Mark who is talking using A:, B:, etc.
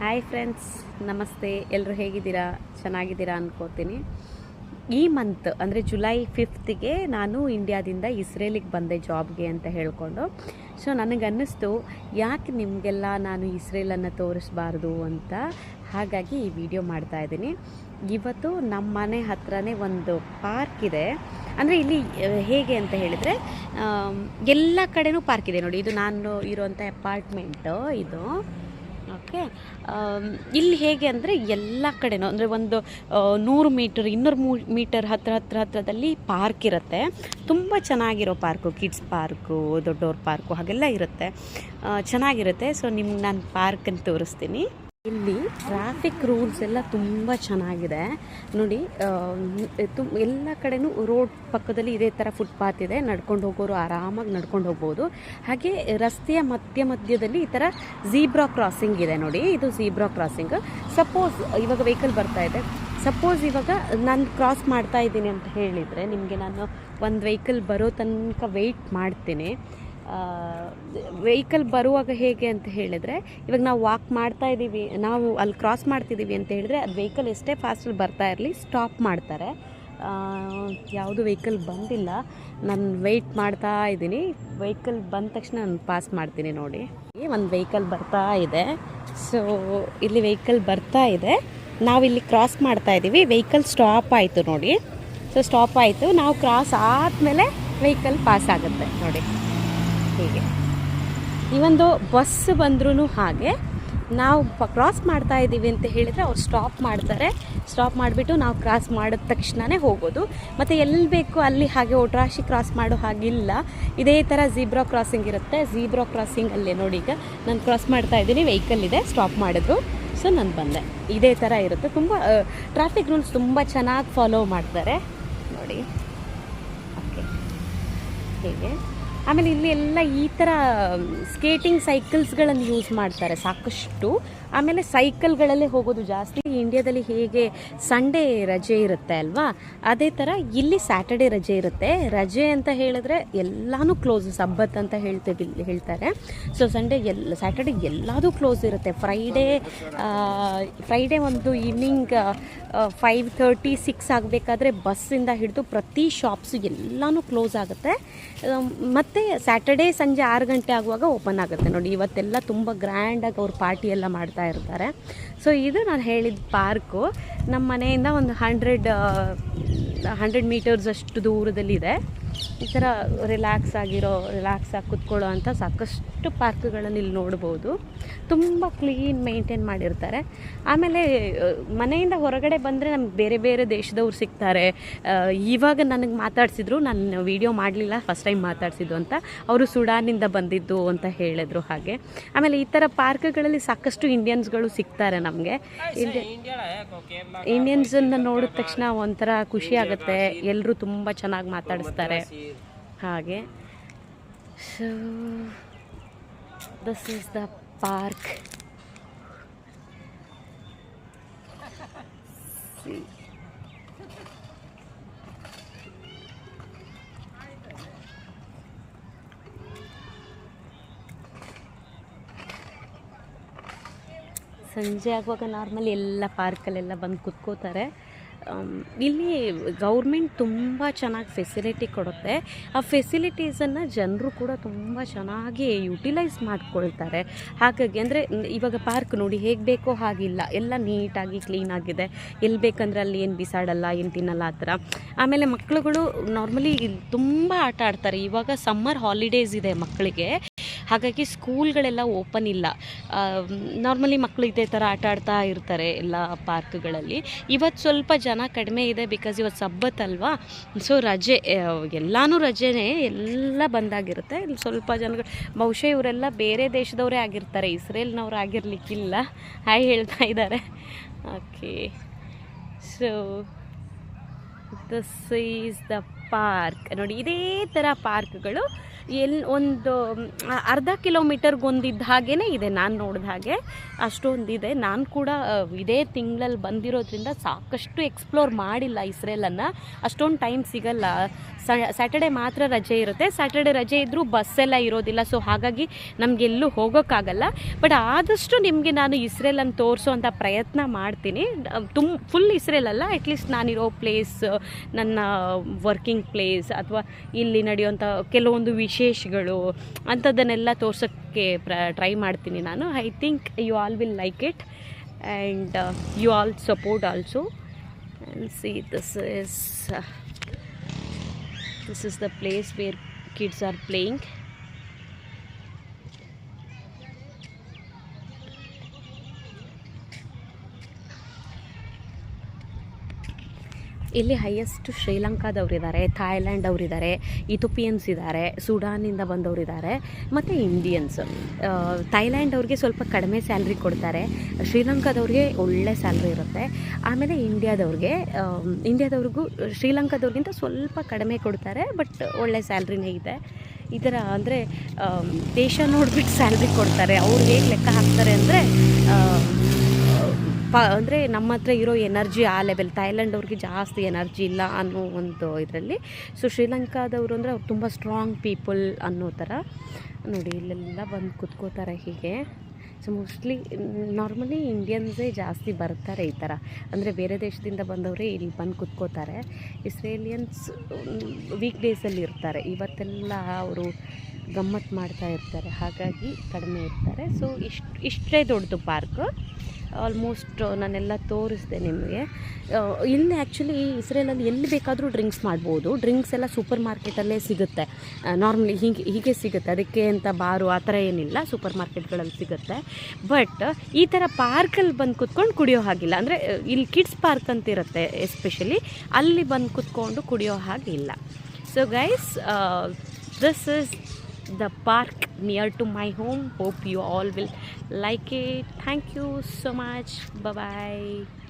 A: Hi friends, ನಮಸ್ತೆ. ಎಲ್ಲರೂ ಹೇಗಿದ್ದೀರಾ? ಚೆನ್ನಾಗಿದ್ದೀರಾ ಅನ್ಕೋತೀನಿ. ಈ ಮಂತ್ ಅಂದರೆ ಜುಲೈ 5ಗೆ ನಾನು ಇಂಡಿಯಾದಿಂದ ಇಸ್ರೇಲಿಗೆ ಬಂದೆ ಜಾಬ್ಗೆ ಅಂತ ಹೇಳಿಕೊಂಡು. ಸೊ ನನಗನ್ನಿಸ್ತು ಯಾಕೆ ನಿಮಗೆಲ್ಲ ನಾನು ಇಸ್ರೇಲನ್ನು ತೋರಿಸ್ಬಾರ್ದು ಅಂತ. ಹಾಗಾಗಿ ಈ ವಿಡಿಯೋ ಮಾಡ್ತಾಯಿದ್ದೀನಿ. ಇವತ್ತು ನಮ್ಮ ಮನೆ ಹತ್ರನೇ ಒಂದು ಪಾರ್ಕ್ ಇದೆ. ಅಂದರೆ ಇಲ್ಲಿ ಹೇಗೆ ಅಂತ ಹೇಳಿದರೆ ಎಲ್ಲ ಕಡೆನೂ ಪಾರ್ಕ್ ಇದೆ ನೋಡಿ. ಇದು ನಾನು ಇರೋಂಥ ಅಪಾರ್ಟ್ಮೆಂಟು ಇದು. ಓಕೆ, ಇಲ್ಲಿ ಹೇಗೆ ಅಂದರೆ ಎಲ್ಲ ಕಡೆನೂ ಅಂದರೆ ಒಂದು 100 ಮೀಟರ್ 200 ಮೀಟರ್ ಹತ್ರದಲ್ಲಿ ಪಾರ್ಕ್ ಇರುತ್ತೆ. ತುಂಬ ಚೆನ್ನಾಗಿರೋ ಪಾರ್ಕು, ಕಿಡ್ಸ್ ಪಾರ್ಕು, ದೊಡ್ಡವ್ರ ಪಾರ್ಕು ಹಾಗೆಲ್ಲ ಇರುತ್ತೆ, ಚೆನ್ನಾಗಿರುತ್ತೆ. ಸೊ ನಿಮ್ಗೆ ನಾನು ಪಾರ್ಕನ್ನು ತೋರಿಸ್ತೀನಿ. ಇಲ್ಲಿ ಟ್ರಾಫಿಕ್ ರೂಲ್ಸ್ ಎಲ್ಲ ತುಂಬ ಚೆನ್ನಾಗಿದೆ ನೋಡಿ. ಎಲ್ಲ ಕಡೆನೂ ರೋಡ್ ಪಕ್ಕದಲ್ಲಿ ಇದೇ ಥರ ಫುಟ್ಪಾತ್ ಇದೆ. ನಡ್ಕೊಂಡು ಹೋಗೋರು ಆರಾಮಾಗಿ ನಡ್ಕೊಂಡು ಹೋಗ್ಬೋದು. ಹಾಗೆ ರಸ್ತೆಯ ಮಧ್ಯದಲ್ಲಿ ಈ ಥರ ಝೀಬ್ರಾ ಕ್ರಾಸಿಂಗ್ ಇದೆ ನೋಡಿ. ಇದು ಝೀಬ್ರಾ ಕ್ರಾಸಿಂಗ್. ಸಪೋಸ್ ಇವಾಗ ವೆಹಿಕಲ್ ಬರ್ತಾ ಇದೆ, ಸಪೋಸ್ ಇವಾಗ ನಾನು ಕ್ರಾಸ್ ಮಾಡ್ತಾ ಇದ್ದೀನಿ ಅಂತ ಹೇಳಿದರೆ ನಿಮಗೆ ನಾನು ಒಂದು ವೆಹಿಕಲ್ ಬರೋ ತನಕ ವೆಯ್ಟ್ ಮಾಡ್ತೀನಿ. ವೆಹಿಕಲ್ ಬರುವಾಗ ಹೇಗೆ ಅಂತ ಹೇಳಿದರೆ, ಇವಾಗ ನಾವು ವಾಕ್ ಮಾಡ್ತಾ ಇದ್ದೀವಿ, ನಾವು ಅಲ್ಲಿ ಕ್ರಾಸ್ ಮಾಡ್ತಿದ್ದೀವಿ ಅಂತ ಹೇಳಿದ್ರೆ ಅದು ವೆಹಿಕಲ್ ಎಷ್ಟೇ ಫಾಸ್ಟಲ್ಲಿ ಬರ್ತಾ ಇರಲಿ ಸ್ಟಾಪ್ ಮಾಡ್ತಾರೆ. ಯಾವುದು ವೆಹಿಕಲ್ ಬಂದಿಲ್ಲ, ನಾನು ವೆಯ್ಟ್ ಮಾಡ್ತಾ ಇದ್ದೀನಿ. ವೆಹಿಕಲ್ ಬಂದ ತಕ್ಷಣ ನಾನು ಪಾಸ್ ಮಾಡ್ತೀನಿ ನೋಡಿ. ಒಂದು ವೆಹಿಕಲ್ ಬರ್ತಾ ಇದೆ. ಸೊ ಇಲ್ಲಿ ವೆಹಿಕಲ್ ಬರ್ತಾ ಇದೆ, ನಾವಿಲ್ಲಿ ಕ್ರಾಸ್ ಮಾಡ್ತಾ ಇದ್ದೀವಿ. ವೆಹಿಕಲ್ ಸ್ಟಾಪ್ ಆಯಿತು ನೋಡಿ. ಸೊ ಸ್ಟಾಪ್ ಆಯಿತು, ನಾವು ಕ್ರಾಸ್ ಆದಮೇಲೆ ವೆಹಿಕಲ್ ಪಾಸ್ ಆಗುತ್ತೆ ನೋಡಿ. ಹೀಗೆ ಈ ಒಂದು ಬಸ್ ಬಂದ್ರೂ ಹಾಗೆ ನಾವು ಕ್ರಾಸ್ ಮಾಡ್ತಾ ಇದ್ದೀವಿ ಅಂತ ಹೇಳಿದರೆ ಅವ್ರು ಸ್ಟಾಪ್ ಮಾಡ್ತಾರೆ. ಸ್ಟಾಪ್ ಮಾಡಿಬಿಟ್ಟು ನಾವು ಕ್ರಾಸ್ ಮಾಡಿದ ತಕ್ಷಣವೇ ಹೋಗೋದು. ಮತ್ತು ಎಲ್ಲಿ ಬೇಕು ಅಲ್ಲಿ ಹಾಗೆ ಒಟ್ರಾಶಿ ಕ್ರಾಸ್ ಮಾಡೋ ಹಾಗಿಲ್ಲ. ಇದೇ ಥರ ಝೀಬ್ರಾ ಕ್ರಾಸಿಂಗ್ ಇರುತ್ತೆ. ಝೀಬ್ರಾ ಕ್ರಾಸಿಂಗಲ್ಲೇ ನೋಡಿ, ಈಗ ನಾನು ಕ್ರಾಸ್ ಮಾಡ್ತಾ ಇದ್ದೀನಿ, ವೆಹಿಕಲ್ ಇದೆ, ಸ್ಟಾಪ್ ಮಾಡಿದ್ರು, ಸೊ ನಾನು ಬಂದೆ. ಇದೇ ಥರ ಇರುತ್ತೆ. ತುಂಬ ಟ್ರಾಫಿಕ್ ರೂಲ್ಸ್ ತುಂಬ ಚೆನ್ನಾಗಿ ಫಾಲೋ ಮಾಡ್ತಾರೆ ನೋಡಿ. ಓಕೆ, ಹೀಗೆ ಆಮೇಲೆ ಇಲ್ಲಿ ಎಲ್ಲ ಈ ಥರ ಸ್ಕೇಟಿಂಗ್ ಸೈಕಲ್ಸ್ಗಳನ್ನು ಯೂಸ್ ಮಾಡ್ತಾರೆ ಸಾಕಷ್ಟು. ಆಮೇಲೆ ಸೈಕಲ್ಗಳಲ್ಲೇ ಹೋಗೋದು ಜಾಸ್ತಿ. ಇಂಡಿಯಾದಲ್ಲಿ ಹೇಗೆ ಸಂಡೇ ರಜೆ ಇರುತ್ತೆ ಅಲ್ವಾ, ಅದೇ ಥರ ಇಲ್ಲಿ ಸ್ಯಾಟರ್ಡೇ ರಜೆ ಇರುತ್ತೆ. ರಜೆ ಅಂತ ಹೇಳಿದ್ರೆ ಎಲ್ಲನೂ ಕ್ಲೋಸ್, ಸಬ್ಬತ್ ಅಂತ ಹೇಳ್ತಾರೆ. ಸೊ ಸ್ಯಾಟರ್ಡೇ ಎಲ್ಲದೂ ಕ್ಲೋಸ್ ಇರುತ್ತೆ. ಫ್ರೈಡೇ ಒಂದು ಈವ್ನಿಂಗ್ 5:30, 6 ಆಗಬೇಕಾದ್ರೆ ಬಸ್ಸಿಂದ ಹಿಡಿದು ಪ್ರತಿ ಶಾಪ್ಸು ಎಲ್ಲನೂ ಕ್ಲೋಸ್ ಆಗುತ್ತೆ. ಮತ್ತು ಸ್ಯಾಟರ್ಡೇ ಸಂಜೆ 6 ಗಂಟೆ ಆಗುವಾಗ ಓಪನ್ ಆಗುತ್ತೆ ನೋಡಿ. ಇವತ್ತೆಲ್ಲ ತುಂಬ ಗ್ರ್ಯಾಂಡಾಗಿ ಅವ್ರು ಪಾರ್ಟಿ ಎಲ್ಲ ಮಾಡ್ತಾ ಇರ್ತಾರೆ. ಸೊ ಇದು ನಾನು ಹೇಳಿದ ಪಾರ್ಕು ನಮ್ಮ ಮನೆಯಿಂದ ಒಂದು 100 ಮೀಟರ್ಸ್ ಅಷ್ಟು ದೂರದಲ್ಲಿದೆ. ಈ ಥರ ರಿಲ್ಯಾಕ್ಸ್ ಆಗಿ ಕೂತ್ಕೊಳ್ಳೋ ಅಂಥ ಸಾಕಷ್ಟು ಪಾರ್ಕ್ಗಳನ್ನು ಇಲ್ಲಿ ನೋಡ್ಬೋದು. ತುಂಬ ಕ್ಲೀನ್ ಮೇಂಟೈನ್ ಮಾಡಿರ್ತಾರೆ. ಆಮೇಲೆ ಮನೆಯಿಂದ ಹೊರಗಡೆ ಬಂದರೆ ನಮ್ಗೆ ಬೇರೆ ಬೇರೆ ದೇಶದವ್ರು ಸಿಗ್ತಾರೆ. ಇವಾಗ ನನಗೆ ಮಾತಾಡಿಸಿದ್ರು, ನಾನು ವಿಡಿಯೋ ಮಾಡಲಿಲ್ಲ, ಫಸ್ಟ್ ಟೈಮ್ ಮಾತಾಡಿಸಿದ್ದು ಅಂತ. ಅವರು ಸುಡಾನಿಂದ ಬಂದಿದ್ದು ಅಂತ ಹೇಳಿದ್ರು. ಹಾಗೆ ಆಮೇಲೆ ಈ ಥರ ಪಾರ್ಕ್ಗಳಲ್ಲಿ ಸಾಕಷ್ಟು ಇಂಡಿಯನ್ಸ್ಗಳು ಸಿಗ್ತಾರೆ ನಮಗೆ. ಇಂಡಿಯನ್ಸನ್ನು ನೋಡಿದ ತಕ್ಷಣ ಒಂಥರ ಖುಷಿ ಆಗುತ್ತೆ. ಎಲ್ಲರೂ ತುಂಬ ಚೆನ್ನಾಗಿ ಮಾತಾಡಿಸ್ತಾರೆ ಹಾಗೆ. So this is the park. ಸಂಜೆ ಆಗುವಾಗ ನಾರ್ಮಲಿ ಎಲ್ಲ ಪಾರ್ಕಲ್ಲೆಲ್ಲ ಬಂದು ಕುತ್ಕೋತಾರೆ. ಇಲ್ಲಿ ಗೌರ್ಮೆಂಟ್ ತುಂಬ ಚೆನ್ನಾಗಿ ಫೆಸಿಲಿಟಿ ಕೊಡುತ್ತೆ. ಆ ಫೆಸಿಲಿಟೀಸನ್ನು ಜನರು ಕೂಡ ತುಂಬ ಚೆನ್ನಾಗಿ ಯುಟಿಲೈಸ್ ಮಾಡ್ಕೊಳ್ತಾರೆ. ಹಾಗಾಗಿ ಅಂದರೆ ಇವಾಗ ಪಾರ್ಕ್ ನೋಡಿ, ಹೇಗೆ ಬೇಕೋ ಹಾಗಿಲ್ಲ, ಎಲ್ಲ ನೀಟಾಗಿ ಕ್ಲೀನಾಗಿದೆ. ಎಲ್ಲಿ ಬೇಕಂದ್ರೆ ಅಲ್ಲಿ ಏನು ಬಿಸಾಡಲ್ಲ, ಏನು ತಿನ್ನಲ್ಲ ಆ ಥರ. ಆಮೇಲೆ ಮಕ್ಕಳುಗಳು ನಾರ್ಮಲಿ ತುಂಬ ಆಟ ಆಡ್ತಾರೆ. ಇವಾಗ ಸಮ್ಮರ್ ಹಾಲಿಡೇಸ್ ಇದೆ ಮಕ್ಕಳಿಗೆ, ಹಾಗಾಗಿ ಸ್ಕೂಲ್ಗಳೆಲ್ಲ ಓಪನ್ ಇಲ್ಲ. ನಾರ್ಮಲಿ ಮಕ್ಕಳು ಇದೇ ಥರ ಆಟ ಆಡ್ತಾ ಇರ್ತಾರೆ ಎಲ್ಲ ಪಾರ್ಕ್ಗಳಲ್ಲಿ. ಇವತ್ತು ಸ್ವಲ್ಪ ಜನ ಕಡಿಮೆ ಇದೆ, ಬಿಕಾಸ್ ಇವತ್ತು ಸಬ್ಬತ್ ಅಲ್ವಾ. ಸೊ ರಜೆ, ಎಲ್ಲನೂ ರಜೆನೇ, ಎಲ್ಲ ಬಂದಾಗಿರುತ್ತೆ. ಇಲ್ಲಿ ಸ್ವಲ್ಪ ಜನಗಳು ಬಹುಶಃ ಇವರೆಲ್ಲ ಬೇರೆ ದೇಶದವರೇ ಆಗಿರ್ತಾರೆ, ಇಸ್ರೇಲ್ನವ್ರು ಆಗಿರಲಿಕ್ಕಿಲ್ಲ. ಹಾಯ್ ಹೇಳ್ತಾ ಇದ್ದಾರೆ. Okay, so this is the park ನೋಡಿ. ಇದೇ ಥರ ಪಾರ್ಕ್ಗಳು ಒಂದು ಅರ್ಧ ಕಿಲೋಮೀಟರ್ಗೊಂದಿದ್ದ ಹಾಗೇ ಇದೆ ನಾನು ನೋಡಿದ ಹಾಗೆ, ಅಷ್ಟೊಂದಿದೆ. ನಾನು ಕೂಡ ಇದೇ ತಿಂಗಳಲ್ಲಿ ಬಂದಿರೋದ್ರಿಂದ ಸಾಕಷ್ಟು ಎಕ್ಸ್ಪ್ಲೋರ್ ಮಾಡಿಲ್ಲ ಇಸ್ರೇಲನ್ನು, ಅಷ್ಟೊಂದು ಟೈಮ್ ಸಿಗಲ್ಲ. ಸ್ಯಾಟರ್ಡೆ ಮಾತ್ರ ರಜೆ ಇರುತ್ತೆ, ಸ್ಯಾಟರ್ಡೆ ರಜೆ ಇದ್ದರೂ ಬಸ್ಸೆಲ್ಲ ಇರೋದಿಲ್ಲ, ಸೊ ಹಾಗಾಗಿ ನಮಗೆಲ್ಲೂ ಹೋಗೋಕ್ಕಾಗಲ್ಲ. ಬಟ್ ಆದಷ್ಟು ನಿಮಗೆ ನಾನು ಇಸ್ರೇಲನ್ನು ತೋರಿಸೋವಂಥ ಪ್ರಯತ್ನ ಮಾಡ್ತೀನಿ. ಫುಲ್ ಇಸ್ರೇಲಲ್ಲ, ಅಟ್ಲೀಸ್ಟ್ ನಾನಿರೋ ಪ್ಲೇಸ್, ನನ್ನ ವರ್ಕಿಂಗ್ ಪ್ಲೇಸ್ ಅಥವಾ ಇಲ್ಲಿ ನಡೆಯುವಂಥ ಕೆಲವೊಂದು ವಿಶೇಷಗಳು ಅಂಥದ್ದನ್ನೆಲ್ಲ ತೋರ್ಸೋಕ್ಕೆ ಟ್ರೈ ಮಾಡ್ತೀನಿ ನಾನು. I think you all will like it and you all support also. And see this is the place where kids are playing. ಇಲ್ಲಿ ಹೈಯೆಸ್ಟ್ ಶ್ರೀಲಂಕಾದವರಿದ್ದಾರೆ, ಥಾಯ್ಲ್ಯಾಂಡ್ ಅವರಿದ್ದಾರೆ, ಇಥೋಪಿಯನ್ಸ್ ಇದ್ದಾರೆ, ಸುಡಾನಿಂದ ಬಂದವರಿದ್ದಾರೆ ಮತ್ತು ಇಂಡಿಯನ್ಸ್. ಥೈಲ್ಯಾಂಡ್ ಅವ್ರಿಗೆ ಸ್ವಲ್ಪ ಕಡಿಮೆ ಸ್ಯಾಲ್ರಿ ಕೊಡ್ತಾರೆ, ಶ್ರೀಲಂಕಾದವ್ರಿಗೆ ಒಳ್ಳೆ ಸ್ಯಾಲ್ರಿ ಇರುತ್ತೆ. ಆಮೇಲೆ ಇಂಡಿಯಾದವ್ರಿಗೂ ಶ್ರೀಲಂಕಾದವ್ರಿಗಿಂತ ಸ್ವಲ್ಪ ಕಡಿಮೆ ಕೊಡ್ತಾರೆ, ಬಟ್ ಒಳ್ಳೆ ಸ್ಯಾಲ್ರಿನೇ ಇದೆ. ಈ ಥರ ಅಂದರೆ ದೇಶ ನೋಡಿಬಿಟ್ಟು ಸ್ಯಾಲ್ರಿ ಕೊಡ್ತಾರೆ. ಅವ್ರು ಹೇಗೆ ಲೆಕ್ಕ ಹಾಕ್ತಾರೆ ಅಂದರೆ ಅಂದರೆ ನಮ್ಮ ಹತ್ರ ಇರೋ ಎನರ್ಜಿ ಆ ಲೆವೆಲ್, ಥೈಲ್ಯಾಂಡ್ ಅವ್ರಿಗೆ ಜಾಸ್ತಿ ಎನರ್ಜಿ ಇಲ್ಲ ಅನ್ನೋ ಒಂದು ಇದರಲ್ಲಿ. ಸೊ ಶ್ರೀಲಂಕಾದವರು ಅಂದರೆ ಅವ್ರು ತುಂಬ ಸ್ಟ್ರಾಂಗ್ ಪೀಪಲ್ ಅನ್ನೋ ಥರ. ನೋಡಿ ಇಲ್ಲೆಲ್ಲ ಬಂದು ಕುತ್ಕೋತಾರೆ ಹೀಗೆ. ಸೊ ಮೋಸ್ಟ್ಲಿ ನಾರ್ಮಲಿ ಇಂಡಿಯನ್ಸೇ ಜಾಸ್ತಿ ಬರ್ತಾರೆ ಈ ಥರ, ಅಂದರೆ ಬೇರೆ ದೇಶದಿಂದ ಬಂದವರೇ ಇಲ್ಲಿ ಬಂದು ಕುತ್ಕೋತಾರೆ. ಇಸ್ರೇಲಿಯನ್ಸ್ ವೀಕ್ ಡೇಸಲ್ಲಿ ಇರ್ತಾರೆ, ಇವತ್ತೆಲ್ಲ ಅವರು ಗಮ್ಮತ್ತು ಮಾಡ್ತಾ ಇರ್ತಾರೆ, ಹಾಗಾಗಿ ಕಡಿಮೆ ಇರ್ತಾರೆ. ಸೊ ಇಷ್ಟೇ ದೊಡ್ಡದು ಪಾರ್ಕ್. ಆಲ್ಮೋಸ್ಟ್ ನಾನೆಲ್ಲ ತೋರಿಸಿದೆ ನಿಮಗೆ. ಇಲ್ಲಿ ಆ್ಯಕ್ಚುಲಿ ಇಸ್ರೇಲಲ್ಲಿ ಎಲ್ಲಿ ಬೇಕಾದರೂ ಡ್ರಿಂಕ್ಸ್ ಮಾಡ್ಬೋದು. ಡ್ರಿಂಕ್ಸ್ ಎಲ್ಲ ಸೂಪರ್ ಮಾರ್ಕೆಟಲ್ಲೇ ಸಿಗುತ್ತೆ, ನಾರ್ಮಲಿ ಹೀಗೆ ಸಿಗುತ್ತೆ, ಅದಕ್ಕೆ ಅಂತ ಬಾರು ಆ ಥರ ಏನಿಲ್ಲ, ಸೂಪರ್ ಮಾರ್ಕೆಟ್ಗಳಲ್ಲಿ ಸಿಗುತ್ತೆ. ಬಟ್ ಈ ಥರ ಪಾರ್ಕಲ್ಲಿ ಬಂದು ಕುತ್ಕೊಂಡು ಕುಡಿಯೋ ಹಾಗಿಲ್ಲ. ಅಂದರೆ ಇಲ್ಲಿ ಕಿಡ್ಸ್ ಪಾರ್ಕ್ ಅಂತ ಇರುತ್ತೆ ಎಸ್ಪೆಷಲಿ, ಅಲ್ಲಿ ಬಂದು ಕುತ್ಕೊಂಡು ಕುಡಿಯೋ ಹಾಗಿಲ್ಲ. So guys, this is the park near to my home. Hope you all will like it. Thank you so much. Bye bye.